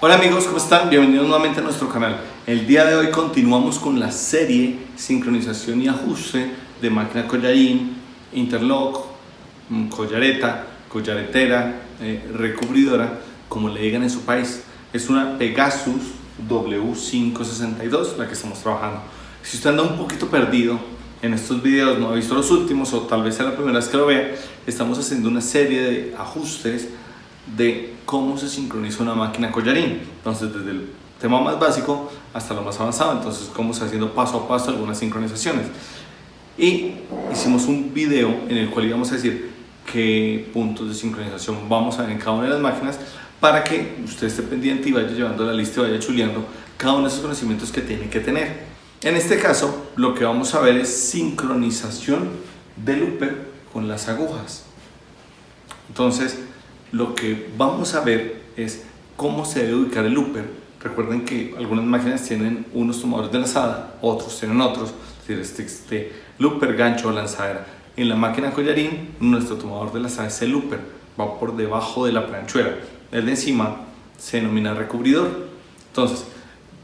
Hola amigos, ¿cómo están? Bienvenidos nuevamente a nuestro canal. El día de hoy continuamos con la serie sincronización y ajuste de máquina collarín, interlock, collareta, collaretera, recubridora, como le digan en su país. Es una Pegasus W562 la que estamos trabajando. Si usted anda un poquito perdido en estos videos, no ha visto los últimos o tal vez sea la primera vez que lo vea, estamos haciendo una serie de ajustes de cómo se sincroniza una máquina collarín. Entonces, desde el tema más básico hasta lo más avanzado. Entonces, cómo se haciendo paso a paso algunas sincronizaciones. Y hicimos un video en el cual íbamos a decir qué puntos de sincronización vamos a ver en cada una de las máquinas para que usted esté pendiente y vaya llevando la lista y vaya chuleando cada uno de esos conocimientos que tiene que tener. En este caso, lo que vamos a ver es sincronización de looper con las agujas. Entonces, lo que vamos a ver es cómo se debe ubicar el looper. Recuerden que algunas máquinas tienen unos tomadores de lazada, otros tienen otros, es decir, este looper, gancho o lanzadera. En la máquina collarín, nuestro tomador de lazada es el looper, va por debajo de la planchuela. El de encima se denomina recubridor. Entonces,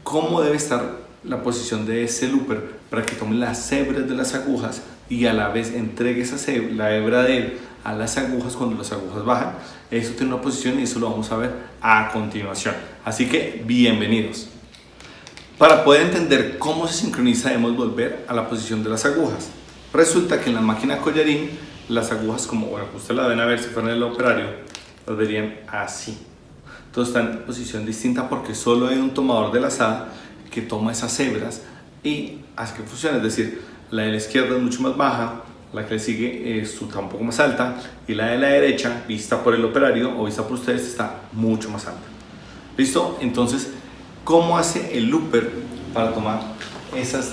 ¿cómo debe estar la posición de ese looper para que tome las hebras de las agujas y a la vez entregue la hebra de él a las agujas cuando las agujas bajan? Eso tiene una posición y eso lo vamos a ver a continuación. Así que bienvenidos. Para poder entender cómo se sincroniza debemos volver a la posición de las agujas. Resulta que en la máquina collarín las agujas, como bueno, ustedes la deben ver si fueran el operario, las verían así. Entonces están en posición distinta porque solo hay un tomador de lazada que toma esas hebras y hace que funcione. Es decir, la de la izquierda es mucho más baja, la que le sigue está un poco más alta y la de la derecha, vista por el operario o vista por ustedes, está mucho más alta. ¿Listo? Entonces, ¿cómo hace el looper para tomar esas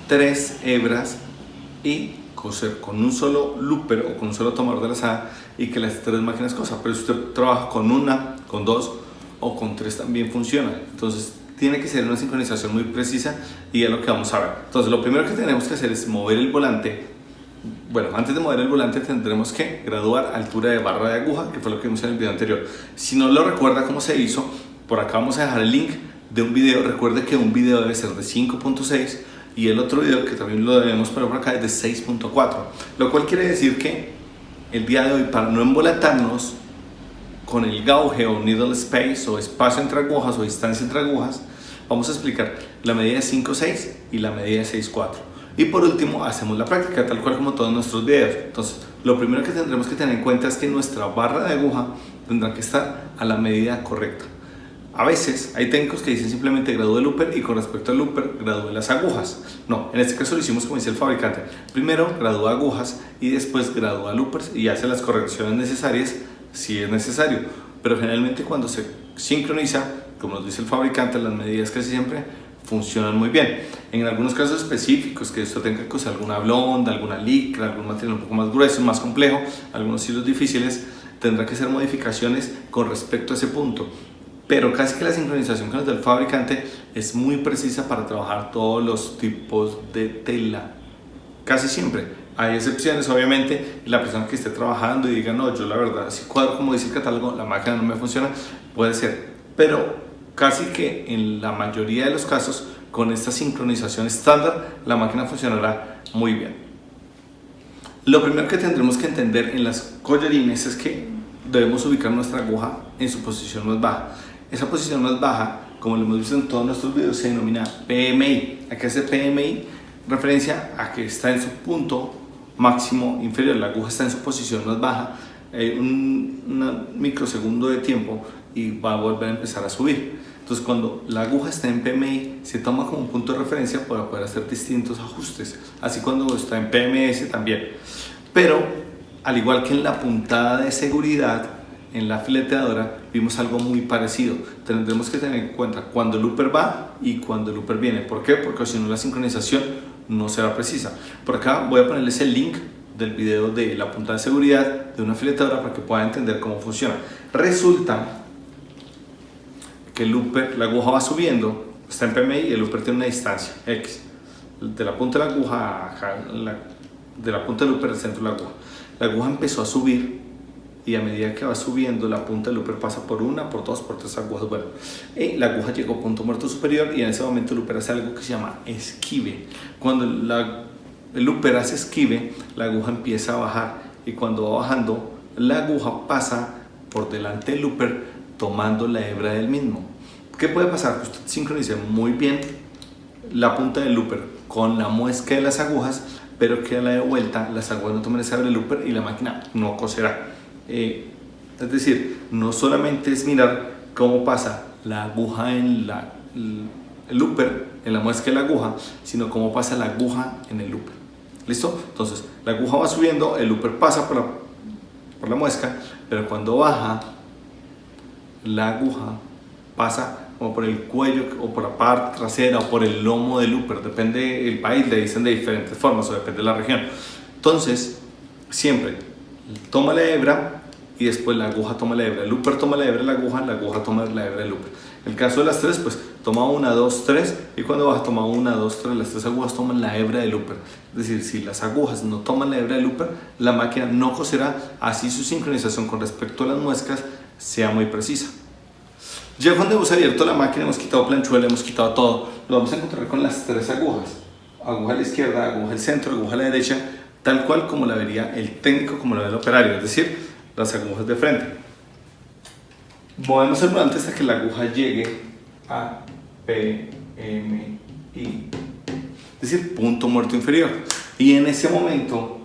tres hebras y coser con un solo looper o con un solo tomador de lazada y que las tres máquinas cosan? Pero si usted trabaja con una, con dos o con tres también funciona. Entonces, tiene que ser una sincronización muy precisa y es lo que vamos a ver. Entonces, lo primero que tenemos que hacer es mover el volante. Bueno, antes de mover el volante tendremos que graduar altura de barra de aguja, que fue lo que vimos en el video anterior. Si no lo recuerda cómo se hizo, por acá vamos a dejar el link de un video. Recuerde que un video debe ser de 5.6 y el otro video, que también lo debemos poner por acá, es de 6.4, lo cual quiere decir que el día de hoy, para no embolatarnos con el gauge o needle space o espacio entre agujas o distancia entre agujas, vamos a explicar la medida de 5.6 y la medida de 6.4. Y por último, hacemos la práctica, tal cual como todos nuestros videos. Entonces, lo primero que tendremos que tener en cuenta es que nuestra barra de aguja tendrá que estar a la medida correcta. A veces hay técnicos que dicen simplemente gradúe el looper y con respecto al looper gradúe las agujas. No, en este caso lo hicimos como dice el fabricante. Primero gradúa agujas y después gradúa loopers y hace las correcciones necesarias si es necesario. Pero generalmente cuando se sincroniza, como nos dice el fabricante, las medidas casi siempre funcionan muy bien. En algunos casos específicos, que esto tenga que usar alguna blonda, alguna licra, algún material un poco más grueso, más complejo, algunos hilos difíciles, tendrá que hacer modificaciones con respecto a ese punto. Pero casi que la sincronización que nos da el fabricante es muy precisa para trabajar todos los tipos de tela. Casi siempre. Hay excepciones, obviamente, y la persona que esté trabajando y diga, no, yo la verdad, si cuadro como dice el catálogo, la máquina no me funciona, puede ser. Pero casi que en la mayoría de los casos, con esta sincronización estándar, la máquina funcionará muy bien. Lo primero que tendremos que entender en las collarines es que debemos ubicar nuestra aguja en su posición más baja. Esa posición más baja, como lo hemos visto en todos nuestros videos, se denomina PMI. Aquí hace PMI referencia a que está en su punto máximo inferior, la aguja está en su posición más baja, un microsegundo de tiempo y va a volver a empezar a subir. Entonces, cuando la aguja está en PMI, se toma como un punto de referencia para poder hacer distintos ajustes. Así cuando está en PMS también. Pero, al igual que en la puntada de seguridad, en la fileteadora, vimos algo muy parecido. Tendremos que tener en cuenta cuando el looper va y cuando el looper viene. ¿Por qué? Porque si no, la sincronización no será precisa. Por acá voy a ponerles el link del video de la puntada de seguridad de una fileteadora para que puedan entender cómo funciona. Resulta que el looper, la aguja va subiendo, está en PMI y el looper tiene una distancia X. De la punta de la aguja, de la punta del looper al centro de la aguja. La aguja empezó a subir y a medida que va subiendo la punta del looper pasa por una, por dos, por tres agujas. Bueno, y la aguja llegó a punto muerto superior y en ese momento el looper hace algo que se llama esquive. Cuando el looper hace esquive, la aguja empieza a bajar y cuando va bajando, la aguja pasa por delante del looper tomando la hebra del mismo. ¿Qué puede pasar? Que usted sincronice muy bien la punta del looper con la muesca de las agujas, pero que a la de vuelta las agujas no tomen esa hebra del looper y la máquina no coserá. Es decir, no solamente es mirar cómo pasa la aguja en el looper, en la muesca de la aguja, sino cómo pasa la aguja en el looper. ¿Listo? Entonces, la aguja va subiendo, el looper pasa por la muesca, pero cuando baja, la aguja pasa como por el cuello o por la parte trasera o por el lomo del looper, depende del país, le dicen de diferentes formas o depende de la región. Entonces, siempre toma la hebra y después la aguja toma la hebra, el looper toma la hebra de la aguja toma la hebra del looper. En el caso de las tres, pues toma 1, 2, 3 y cuando baja toma 1, 2, 3, las tres agujas toman la hebra del looper. Es decir, si las agujas no toman la hebra del looper, la máquina no coserá, así su sincronización con respecto a las muescas sea muy precisa. Ya cuando hemos abierto la máquina, hemos quitado planchuela, hemos quitado todo, lo vamos a encontrar con las tres agujas. Aguja a la izquierda, aguja al centro, aguja a la derecha, tal cual como la vería el técnico, como la ve el operario, es decir, las agujas de frente. Movemos el volante hasta que la aguja llegue a P, M, I, es decir, punto muerto inferior. Y en ese momento,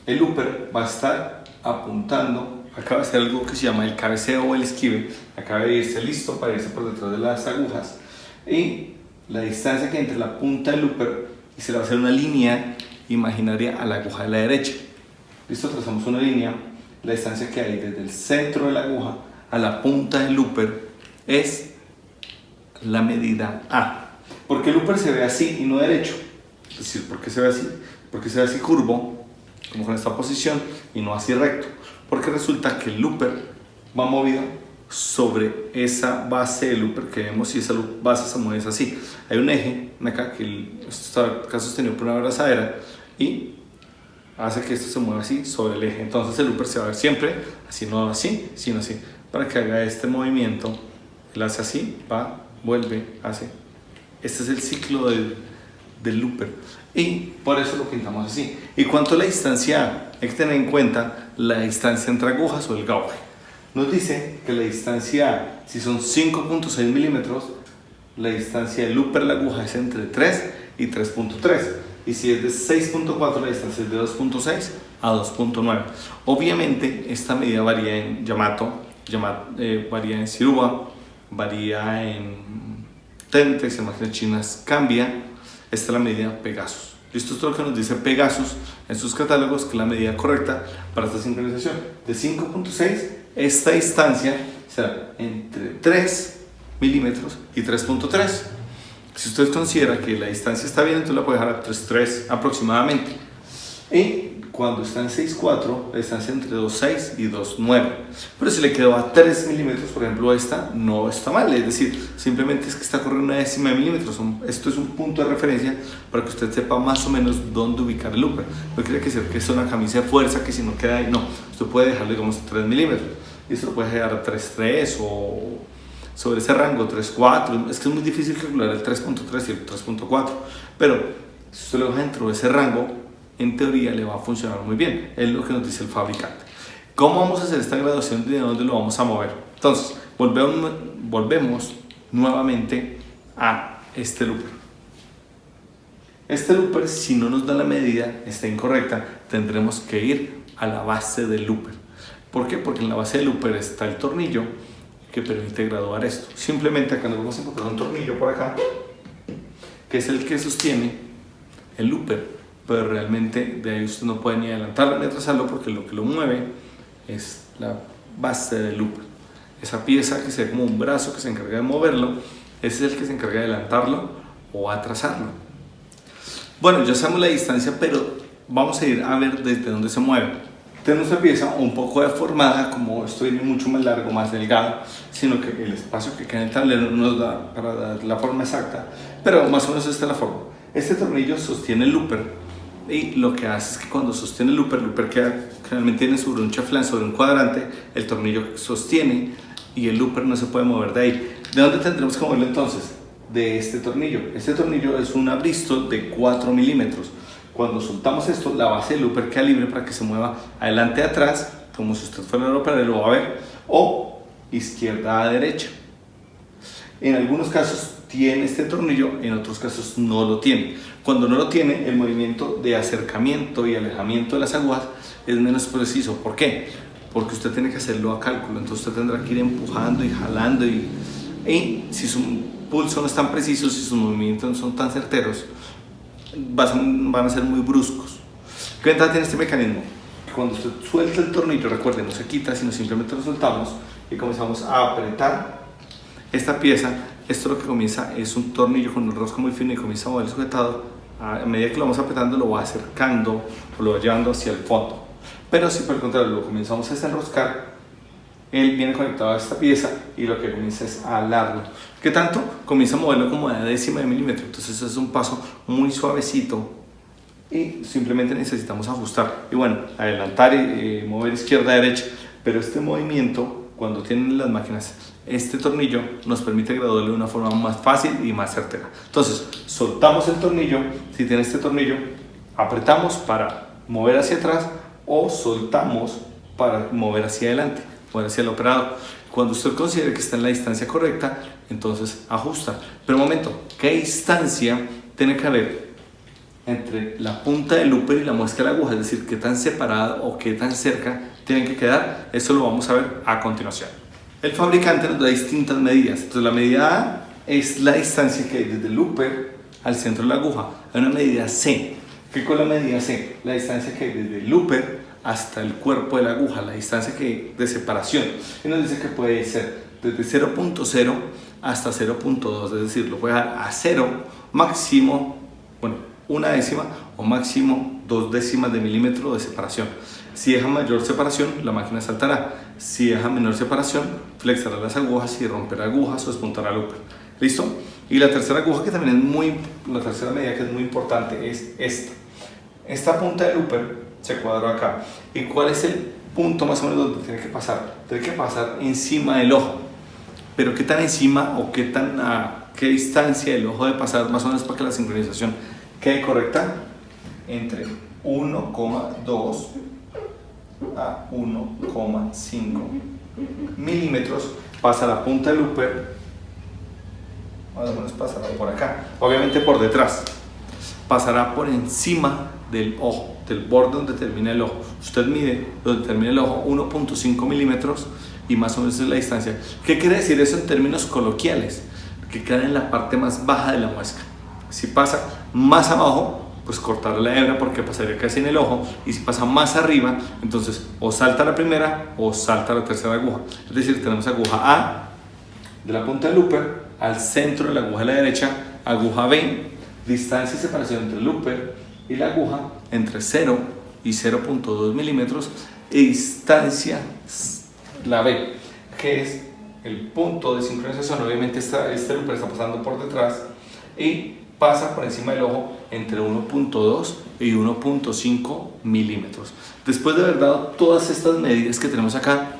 el looper va a estar apuntando. Acaba de hacer algo que se llama el cabeceo o el esquive, acaba de irse listo para irse por detrás de las agujas y la distancia que entre la punta del looper y se le va a hacer una línea imaginaria a la aguja de la derecha. Listo, trazamos una línea, la distancia que hay desde el centro de la aguja a la punta del looper es la medida A. ¿Por qué el looper se ve así y no derecho? Es decir, ¿por qué se ve así? Porque se ve así curvo, como con esta posición, y no así recto. Porque resulta que el looper va movido sobre esa base del looper que vemos y esa base se mueve así. Hay un eje acá que esto está acá sostenido por una abrazadera y hace que esto se mueva así sobre el eje. Entonces el looper se va a ver siempre así, no así, sino así. Para que haga este movimiento, él hace así, va, vuelve, hace. Este es el ciclo del looper y por eso lo pintamos así. ¿Y cuánto es la distancia A? Hay que tener en cuenta la distancia entre agujas o el gauge. Nos dice que la distancia A, si son 5.6 milímetros, la distancia del looper a la aguja es entre 3 y 3.3 y si es de 6.4 la distancia es de 2.6 a 2.9. Obviamente esta medida varía en Yamato, varía en Siruba, varía en Tentex, en máquinas chinas cambia. Esta es la medida Pegasus. Esto es lo que nos dice Pegasus en sus catálogos, que es la medida correcta para esta sincronización. De 5.6, esta distancia será entre 3 milímetros y 3.3. Si usted considera que la distancia está bien, entonces la puede dejar a 3.3 aproximadamente. Y cuando está en 6.4, la distancia entre 2.6 y 2.9. Pero si le quedó a 3 milímetros, por ejemplo, esta no está mal. Es decir, simplemente es que está corriendo una décima de milímetros. Esto es un punto de referencia para que usted sepa más o menos dónde ubicar el looper. No quiere decir que es una camisa de fuerza que si no queda ahí, no. Usted puede dejarlo, digamos, 3 milímetros. Y esto lo puede dejar a 3.3 o sobre ese rango 3.4. Es que es muy difícil calcular el 3.3 y el 3.4. Pero si usted lo deja dentro de ese rango, en teoría le va a funcionar muy bien, es lo que nos dice el fabricante. ¿Cómo vamos a hacer esta graduación y de dónde lo vamos a mover? Entonces, volvemos nuevamente a este looper. Este looper, si no nos da la medida, está incorrecta, tendremos que ir a la base del looper. ¿Por qué? Porque en la base del looper está el tornillo que permite graduar esto. Simplemente acá nos vamos a encontrar un tornillo por acá, que es el que sostiene el looper. Pero realmente de ahí usted no puede ni adelantarlo ni atrasarlo porque lo que lo mueve es la base del looper. Esa pieza que se ve como un brazo que se encarga de moverlo, ese es el que se encarga de adelantarlo o atrasarlo. Bueno, ya sabemos la distancia, pero vamos a ir a ver desde dónde se mueve. Tenemos una pieza un poco deformada, como esto viene mucho más largo, más delgado, sino que el espacio que queda en el tablero no nos da para dar la forma exacta, pero más o menos esta es la forma. Este tornillo sostiene el looper y lo que hace es que cuando sostiene el looper queda generalmente tiene sobre un chaflán, sobre un cuadrante, el tornillo sostiene y el looper no se puede mover de ahí. ¿De dónde tendremos que moverlo entonces? De este tornillo. Este tornillo es una Bristol de 4 milímetros. Cuando soltamos esto, la base del looper queda libre para que se mueva adelante a atrás, como si usted fuera a operar, lo va a ver, o izquierda a derecha. En algunos casos tiene este tornillo, en otros casos no lo tiene. Cuando no lo tiene, el movimiento de acercamiento y alejamiento de las agujas es menos preciso. ¿Por qué? Porque usted tiene que hacerlo a cálculo, entonces usted tendrá que ir empujando y jalando y si su pulso no es tan preciso, si sus movimientos no son tan certeros, van a ser muy bruscos. ¿Qué ventaja tiene este mecanismo? Cuando usted suelta el tornillo, recuerde, no se quita, sino simplemente lo soltamos y comenzamos a apretar esta pieza. Esto lo que comienza es un tornillo con un rosco muy fino y comienza a mover el sujetador. A medida que lo vamos apretando, lo va acercando o lo va llevando hacia el fondo. Pero si por el contrario lo comenzamos a desenroscar, él viene conectado a esta pieza y lo que comienza es a alarlo. ¿Qué tanto? Comienza a moverlo como a décima de milímetro. Entonces es un paso muy suavecito y simplemente necesitamos ajustar. Y bueno, adelantar y mover izquierda a derecha. Pero este movimiento, cuando tienen las máquinas este tornillo, nos permite graduarlo de una forma más fácil y más certera. Entonces, soltamos el tornillo. Si tiene este tornillo, apretamos para mover hacia atrás o soltamos para mover hacia adelante, mover hacia el operador. Cuando usted considere que está en la distancia correcta, entonces ajusta. Pero un momento, ¿qué distancia tiene que haber entre la punta del looper y la muesca de la aguja? Es decir, ¿qué tan separada o qué tan cerca tienen que quedar? Eso lo vamos a ver a continuación. El fabricante nos da distintas medidas. Entonces la medida A es la distancia que hay desde el looper al centro de la aguja. Hay una medida C. ¿Qué con la medida C? La distancia que hay desde el looper hasta el cuerpo de la aguja, la distancia que hay de separación. Y nos dice que puede ser desde 0.0 hasta 0.2, es decir, lo puede dejar a 0, máximo, bueno, una décima o máximo 2 décimas de milímetro de separación. Si deja mayor separación, la máquina saltará. Si deja menor separación, flexará las agujas y romperá agujas o despuntará el looper. ¿Listo? Y la tercera aguja que también es la tercera medida que es muy importante es esta. Esta punta del looper se cuadró acá. ¿Y cuál es el punto más o menos donde tiene que pasar? Tiene que pasar encima del ojo. Pero ¿qué tan encima o qué distancia del ojo debe pasar más o menos para que la sincronización quede correcta? Entre 1,2 a 1,5 milímetros pasa la punta del looper, más o menos pasará por acá, obviamente por detrás, pasará por encima del ojo, del borde donde termina el ojo. Usted mide donde termina el ojo 1,5 milímetros y más o menos es la distancia. ¿Qué quiere decir eso en términos coloquiales? Que queda en la parte más baja de la muesca. Si pasa más abajo, pues cortar la hebra porque pasaría casi en el ojo, y si pasa más arriba, entonces o salta la primera o salta la tercera aguja. Es decir, tenemos aguja A de la punta del looper al centro de la aguja de la derecha, aguja B, distancia y separación entre el looper y la aguja entre 0 y 0.2 milímetros, y distancia la B, que es el punto de sincronización. Obviamente este looper está pasando por detrás y pasa por encima del ojo entre 1.2 y 1.5 milímetros. Después de haber dado todas estas medidas que tenemos acá,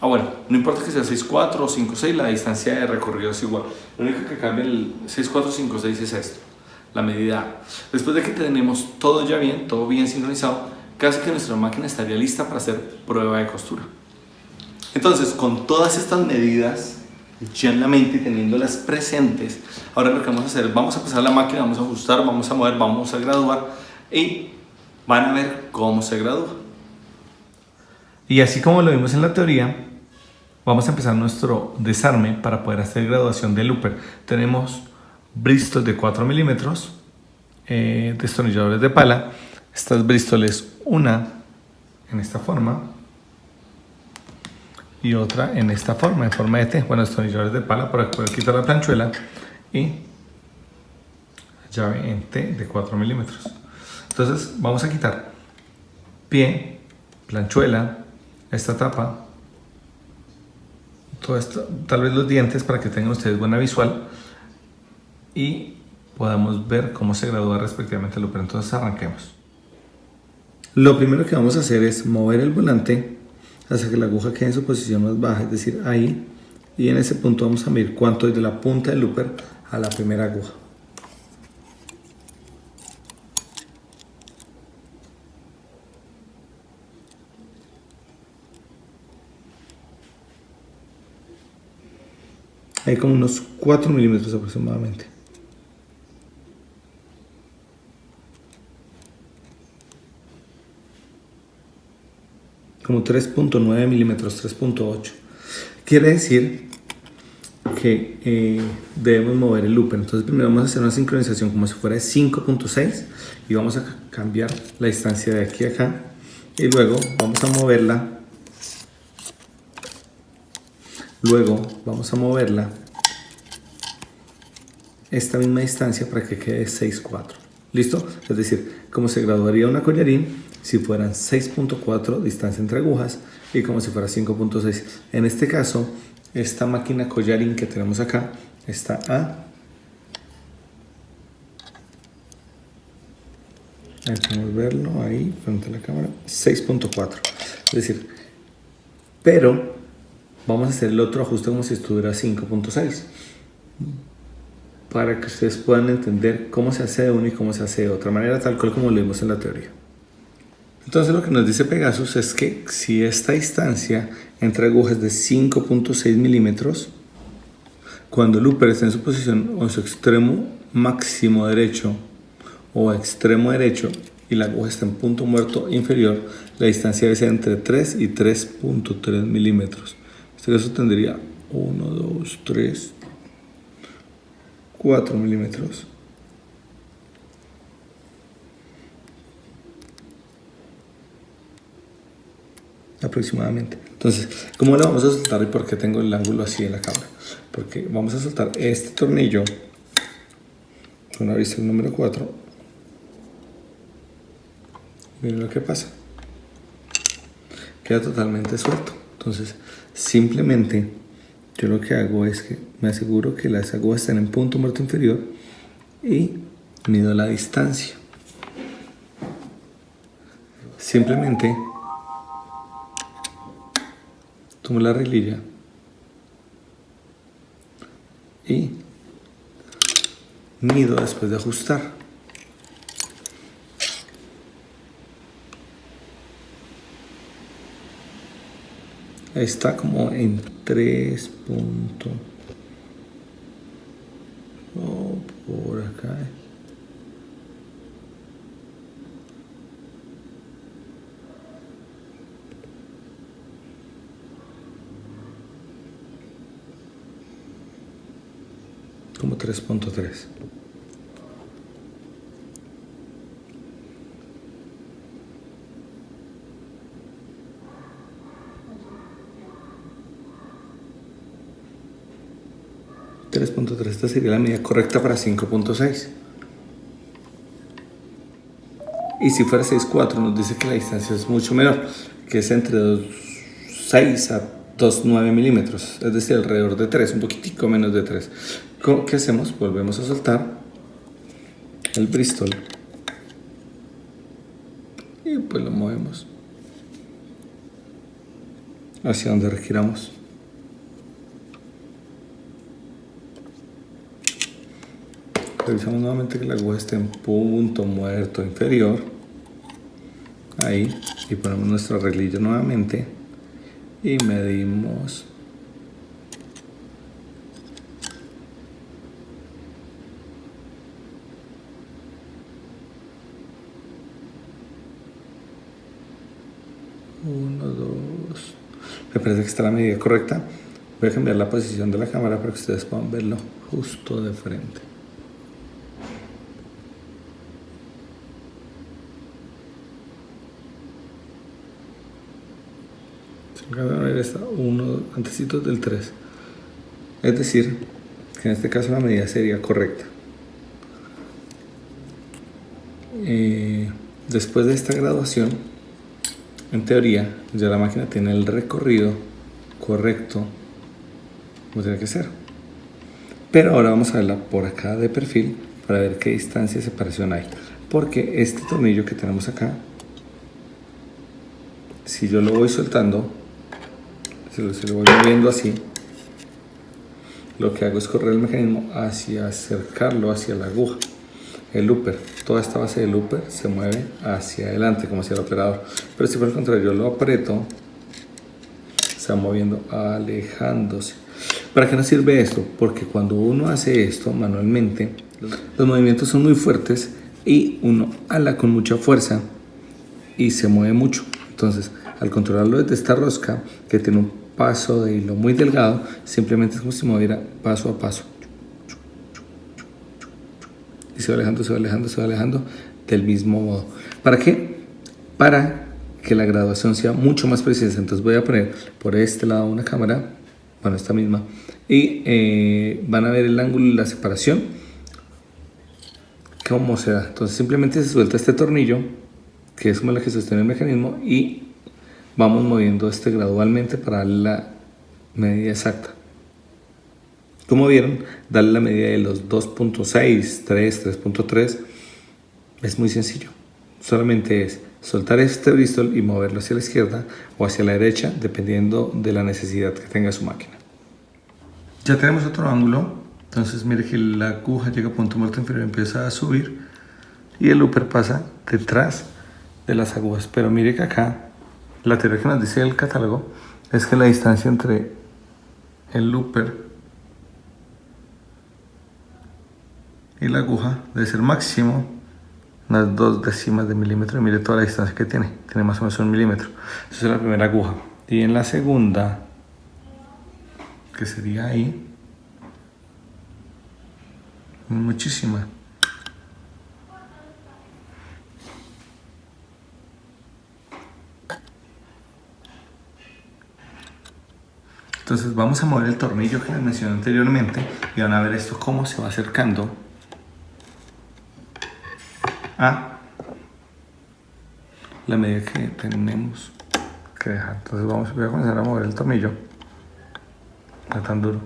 bueno, no importa que sea 6.4 o 5.6, la distancia de recorrido es igual. Lo único que cambia el 6.4 o 5.6 es esto, la medida A. Después de que tenemos todo ya bien, todo bien sincronizado, casi que nuestra máquina estaría lista para hacer prueba de costura. Entonces, con todas estas medidas ya en la mente y teniéndolas presentes, ahora lo que vamos a hacer, vamos a pasar la máquina, vamos a ajustar, vamos a mover, vamos a graduar y van a ver cómo se gradúa. Y así como lo vimos en la teoría, vamos a empezar nuestro desarme para poder hacer graduación del looper. Tenemos Bristol de 4 milímetros, destornilladores de pala. Estas Bristoles, una en esta forma y otra en esta forma, en forma de T. Bueno, destornilladores de pala para poder quitar la planchuela, y llave en T de 4 milímetros. Entonces vamos a quitar pie, planchuela, esta tapa, todo esto, tal vez los dientes para que tengan ustedes buena visual, y podamos ver cómo se gradúa respectivamente el looper. Entonces arranquemos. Lo primero que vamos a hacer es mover el volante hasta que la aguja quede en su posición más baja, es decir, ahí, y en ese punto vamos a medir cuánto es de la punta del looper a la primera aguja. Hay como unos 4 milímetros aproximadamente. Como 3.9 milímetros, 3.8. Quiere decir que debemos mover el looper. Entonces primero vamos a hacer una sincronización como si fuera de 5.6 y vamos a cambiar la distancia de aquí a acá y luego vamos a moverla. Esta misma distancia para que quede 6.4. ¿Listo? Es decir, como se graduaría una collarín si fueran 6.4 distancia entre agujas y como si fuera 5.6. En este caso, esta máquina collarín que tenemos acá está a... Ahí podemos verlo ahí frente a la cámara, 6.4. Es decir, pero vamos a hacer el otro ajuste como si estuviera 5.6 para que ustedes puedan entender cómo se hace de una y cómo se hace de otra manera, tal cual como lo vimos en la teoría. Entonces lo que nos dice Pegasus es que si esta distancia entre agujas es de 5.6 milímetros, cuando el looper está en su posición o en su extremo máximo derecho o extremo derecho y la aguja está en punto muerto inferior, la distancia debe ser entre 3 y 3.3 milímetros. En este caso tendría 1, 2, 3, 4 milímetros. Aproximadamente. Entonces, ¿cómo lo vamos a soltar y por qué tengo el ángulo así en la cámara? Porque vamos a soltar este tornillo con la vista número 4. Miren lo que pasa. Queda totalmente suelto. Entonces, simplemente yo lo que hago es que me aseguro que las agujas estén en punto muerto inferior y mido la distancia. Simplemente tomo la reglilla y mido después de ajustar. Ahí está como en 3 puntos. Oh, por acá. Como 3.3. Esta sería la medida correcta para 5.6. Y si fuera 6.4 nos dice que la distancia es mucho menor, que es entre 2.6 a 2.9 milímetros, es decir, alrededor de 3, un poquitico menos de 3. ¿Qué hacemos? Volvemos a soltar el Bristol y pues lo movemos hacia donde requiramos. Revisamos nuevamente que la aguja esté en punto muerto inferior. Ahí. Y ponemos nuestra reglilla nuevamente. Y medimos. Uno, dos. Me parece que está la medida correcta. Voy a cambiar la posición de la cámara para que ustedes puedan verlo justo de frente. Está uno antecitos del 3. Es decir, que en este caso la medida sería correcta. Después de esta graduación, en teoría, ya la máquina tiene el recorrido correcto como tiene que ser. Pero ahora vamos a verla por acá de perfil para ver qué distancia de separación hay. Porque este tornillo que tenemos acá, si yo lo voy soltando, si lo voy moviendo así, lo que hago es correr el mecanismo hacia acercarlo hacia la aguja. El looper, toda esta base del looper se mueve hacia adelante como hacia el operador, pero si por el contrario yo lo aprieto, se va moviendo, alejándose. ¿Para qué nos sirve esto? Porque cuando uno hace esto manualmente, los movimientos son muy fuertes y uno ala con mucha fuerza y se mueve mucho. Entonces, al controlarlo desde esta rosca, que tiene un paso de hilo muy delgado, simplemente es como si moviera paso a paso. Y se va alejando, se va alejando, se va alejando del mismo modo. ¿Para qué? Para que la graduación sea mucho más precisa. Entonces voy a poner por este lado una cámara, bueno, esta misma, y van a ver el ángulo y la separación, cómo se da. Entonces simplemente se suelta este tornillo, que es como la que sostiene el mecanismo, y vamos moviendo este gradualmente para darle la medida exacta. Como vieron, darle la medida de los 2.6, 3, 3.3 es muy sencillo. Solamente es soltar este bristol y moverlo hacia la izquierda o hacia la derecha, dependiendo de la necesidad que tenga su máquina. Ya tenemos otro ángulo. Entonces mire que la aguja llega a punto muerto inferior, empieza a subir y el looper pasa detrás de las agujas. Pero mire que acá la teoría que nos dice el catálogo es que la distancia entre el looper y la aguja debe ser máximo unas 2 décimas de milímetro. Y mire toda la distancia que tiene más o menos 1 milímetro. Esa es la primera aguja. Y en la segunda, que sería ahí, muchísima. Entonces vamos a mover el tornillo que les mencioné anteriormente y van a ver esto cómo se va acercando a la medida que tenemos que dejar. Entonces voy a comenzar a mover el tornillo, no tan duro.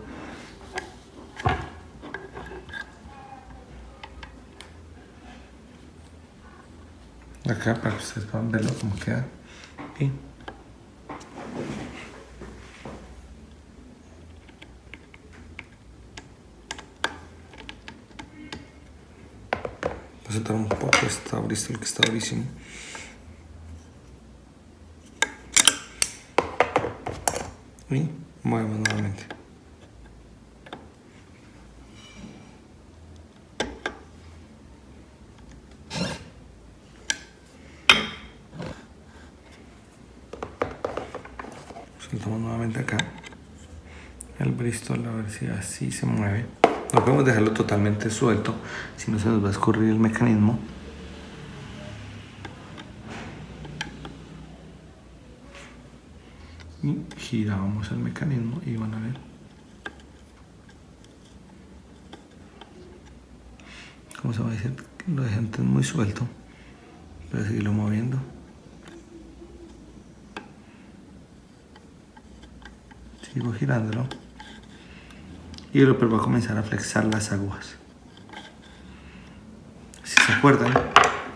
Acá para que ustedes puedan verlo cómo queda. Y voy a soltar un poco esta bristol que está durísimo. Y movemos nuevamente. Soltamos nuevamente acá el bristol, a ver si así se mueve. No podemos dejarlo totalmente suelto, si no se nos va a escurrir el mecanismo. Y giramos el mecanismo y van a ver cómo se va a decir. Lo dejan muy suelto, voy a seguirlo moviendo. Sigo girándolo y el looper va a comenzar a flexar las agujas. Si se acuerdan,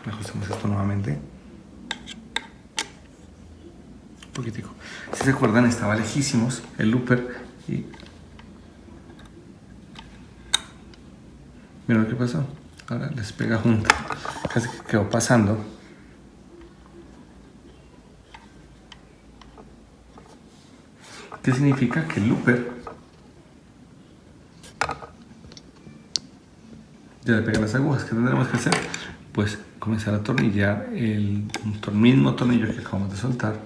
ajustemos esto nuevamente un poquitico. Si se acuerdan, estaba lejísimos el looper y miren lo que pasó. Ahora les pega junto, casi que quedó pasando. ¿Qué significa? Que el looper ya le pega las agujas. ¿Qué tendremos que hacer? Pues comenzar a atornillar el mismo tornillo que acabamos de soltar.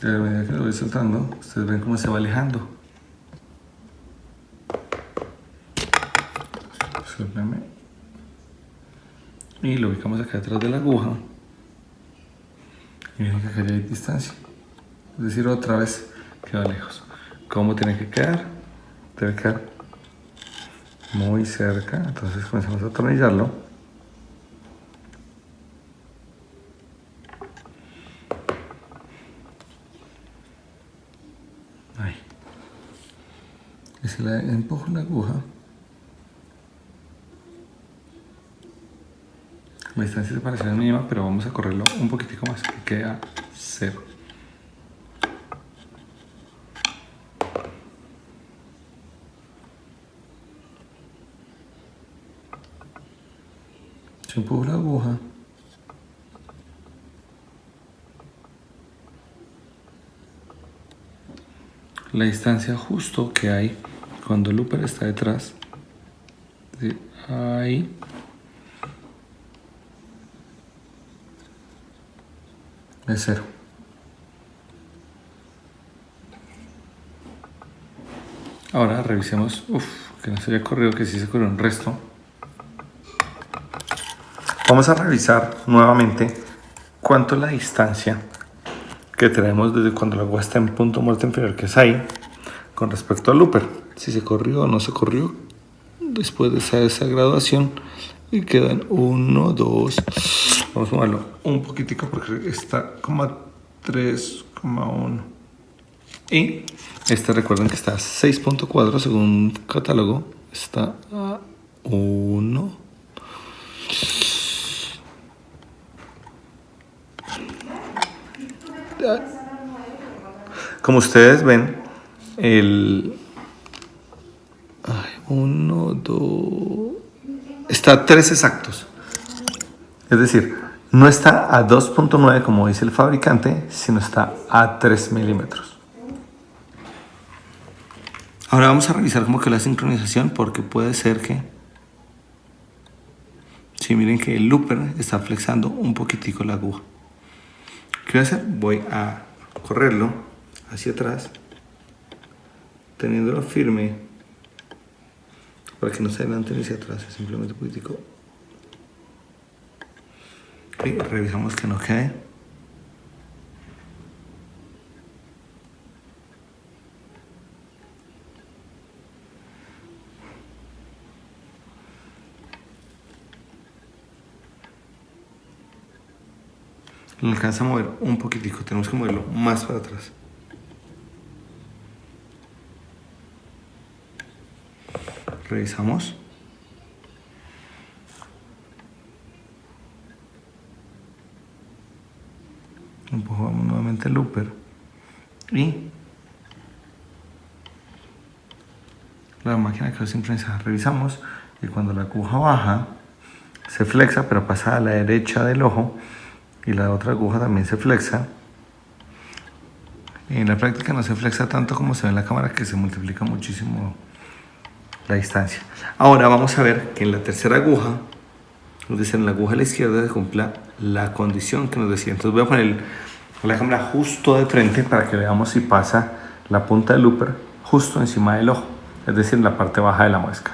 De la medida que lo voy soltando, ustedes ven cómo se va alejando. Suéltame. Y lo ubicamos acá detrás de la aguja. Y miren que acá ya hay distancia. Es decir, otra vez queda lejos. ¿Cómo tiene que quedar? Debe quedar muy cerca. Entonces comenzamos a atornillarlo. y se le empujo la aguja, la distancia se parece a la mínima, pero vamos a correrlo un poquitico más, que queda 0. Se empujo la aguja, la distancia justo que hay cuando el looper está detrás, de ahí, es 0. Ahora revisemos, que no se haya corrido, que sí se corrió un resto. Vamos a revisar nuevamente cuánto es la distancia que tenemos desde cuando la aguja está en punto muerto inferior, que es ahí, con respecto al looper. Si se corrió o no se corrió después de esa graduación. Y quedan 1, 2. Vamos a moverlo un poquitico porque está como a 3,1. Y recuerden que está a 6.4 según catálogo. Está a 1. Como ustedes ven, 1, 2. Está a 3 exactos. Es decir, no está a 2.9 como dice el fabricante, sino está a 3 milímetros. Ahora vamos a revisar cómo quedó la sincronización, porque puede ser que... Sí, miren que el looper está flexando un poquitico la aguja. ¿Qué voy a hacer? Voy a correrlo hacia atrás, teniéndolo firme, para que no se adelante ni hacia atrás, simplemente un poquitico. Y revisamos que no quede. Lo alcanza a mover un poquitico, tenemos que moverlo más para atrás. Revisamos. Empujamos nuevamente el looper y la máquina quedó sincronizada. Revisamos y cuando la aguja baja se flexa, pero pasa a la derecha del ojo, y la otra aguja también se flexa. En la práctica no se flexa tanto como se ve en la cámara, que se multiplica muchísimo la distancia. Ahora vamos a ver que en la tercera aguja, es decir, en la aguja a la izquierda, se cumpla la condición que nos decía. Entonces voy a poner la cámara justo de frente para que veamos si pasa la punta del looper justo encima del ojo, es decir, en la parte baja de la muesca.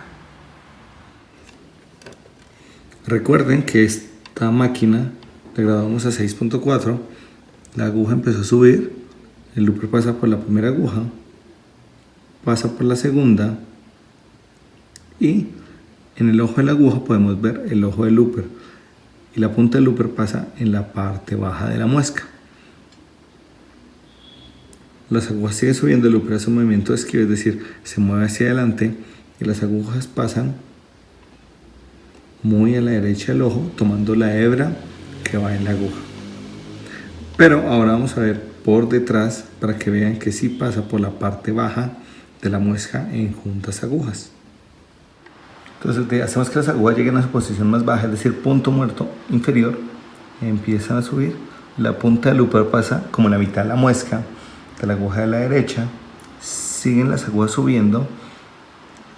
Recuerden que esta máquina la grabamos a 6.4, la aguja empezó a subir, el looper pasa por la primera aguja, pasa por la segunda, y en el ojo de la aguja podemos ver el ojo del looper, y la punta del looper pasa en la parte baja de la muesca. Las agujas siguen subiendo, el looper hace un movimiento de esquiva, es decir, se mueve hacia adelante, y las agujas pasan muy a la derecha del ojo, tomando la hebra que va en la aguja. Pero ahora vamos a ver por detrás para que vean que sí pasa por la parte baja de la muesca en juntas agujas. Entonces hacemos que las agujas lleguen a su posición más baja, es decir, punto muerto inferior, empiezan a subir, la punta del looper pasa como la mitad de la muesca de la aguja de la derecha, siguen las agujas subiendo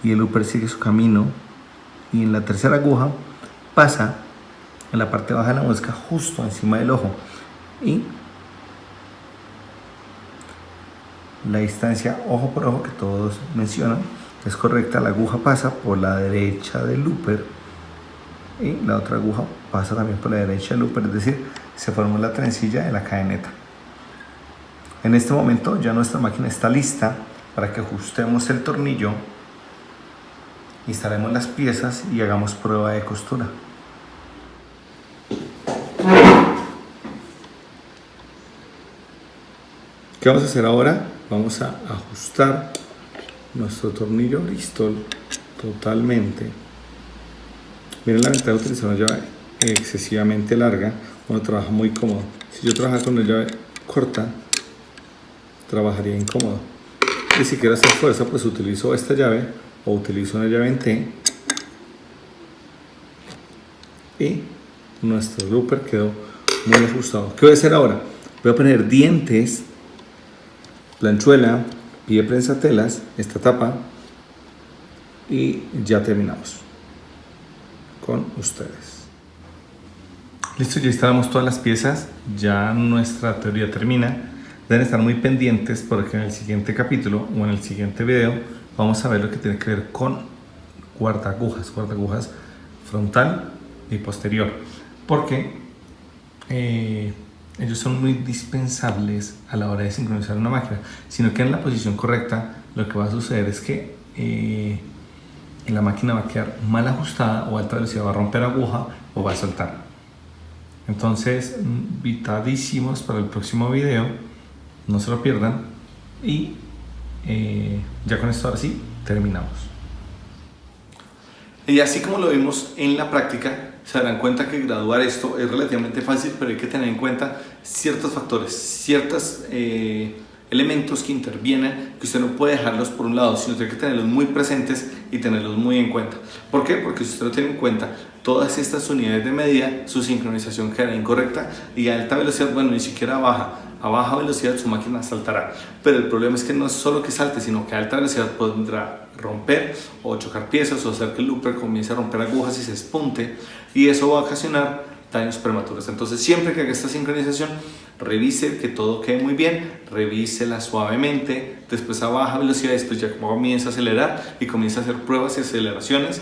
y el looper sigue su camino, y en la tercera aguja pasa en la parte baja de la muesca justo encima del ojo, y la distancia ojo por ojo que todos mencionan es correcta. La aguja pasa por la derecha del looper y la otra aguja pasa también por la derecha del looper, es decir, se formó la trencilla de la cadeneta. En este momento ya nuestra máquina está lista para que ajustemos el tornillo, instalemos las piezas y hagamos prueba de costura. ¿Qué vamos a hacer ahora? Vamos a ajustar nuestro tornillo Bristol totalmente. Miren la ventaja de utilizar una llave excesivamente larga, uno trabaja muy cómodo. Si yo trabajara con una llave corta, trabajaría incómodo. Y si quiero hacer fuerza, pues utilizo esta llave o utilizo una llave en T. Y nuestro looper quedó muy ajustado. ¿Qué voy a hacer ahora? Voy a poner dientes, planchuela, pie prensatelas, esta tapa, y ya terminamos con ustedes. Listo, ya instalamos todas las piezas, ya nuestra teoría termina. Deben estar muy pendientes porque en el siguiente capítulo o en el siguiente video vamos a ver lo que tiene que ver con guardagujas frontal y posterior, porque ellos son muy dispensables a la hora de sincronizar una máquina. Si no queda en la posición correcta, lo que va a suceder es que la máquina va a quedar mal ajustada o a alta velocidad va a romper aguja o va a saltar. Entonces, vitadísimos para el próximo video, no se lo pierdan. Y ya con esto ahora sí terminamos. Y así como lo vimos en la práctica, se darán cuenta que graduar esto es relativamente fácil, pero hay que tener en cuenta ciertos factores, ciertos elementos que intervienen, que usted no puede dejarlos por un lado, sino tiene que tenerlos muy presentes y tenerlos muy en cuenta. ¿Por qué? Porque si usted no tiene en cuenta todas estas unidades de medida, su sincronización quedará incorrecta y a alta velocidad, bueno, ni siquiera a baja velocidad su máquina saltará. Pero el problema es que no es solo que salte, sino que a alta velocidad podrá romper o chocar piezas o hacer que el looper comience a romper agujas y se espunte, y eso va a ocasionar daños prematuros. Entonces, siempre que haga esta sincronización, revise que todo quede muy bien, revísela suavemente, después a baja velocidad, después ya comienza a acelerar y comienza a hacer pruebas y aceleraciones.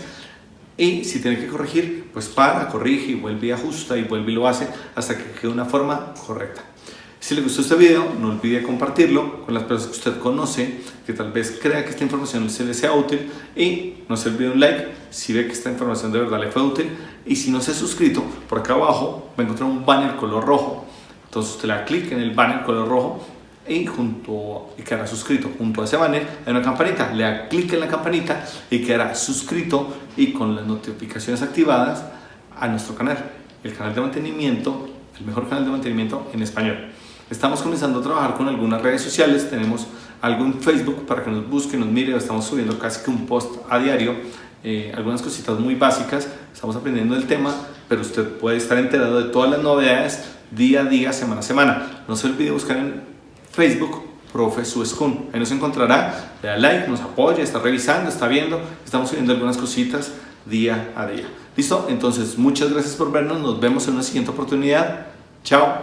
Y si tiene que corregir, pues para, corrige y vuelve y ajusta y vuelve y lo hace hasta que quede una forma correcta. Si le gustó este video, no olvide compartirlo con las personas que usted conoce, que tal vez crea que esta información se le sea útil, y no se olvide un like si ve que esta información de verdad le fue útil. Y si no se ha suscrito, por acá abajo va a encontrar un banner color rojo. Entonces usted le da clic en el banner color rojo y quedará suscrito. Junto a ese banner hay una campanita, le da clic en la campanita y quedará suscrito y con las notificaciones activadas a nuestro canal, el canal de mantenimiento, el mejor canal de mantenimiento en español. Estamos comenzando a trabajar con algunas redes sociales, tenemos algo en Facebook para que nos busque, nos mire, estamos subiendo casi que un post a diario, algunas cositas muy básicas, estamos aprendiendo el tema, pero usted puede estar enterado de todas las novedades día a día, semana a semana. No se olvide buscar en Facebook Profe Suescun, ahí nos encontrará, le da like, nos apoya, está revisando, está viendo, estamos subiendo algunas cositas día a día. ¿Listo? Entonces, muchas gracias por vernos, nos vemos en una siguiente oportunidad. Chao.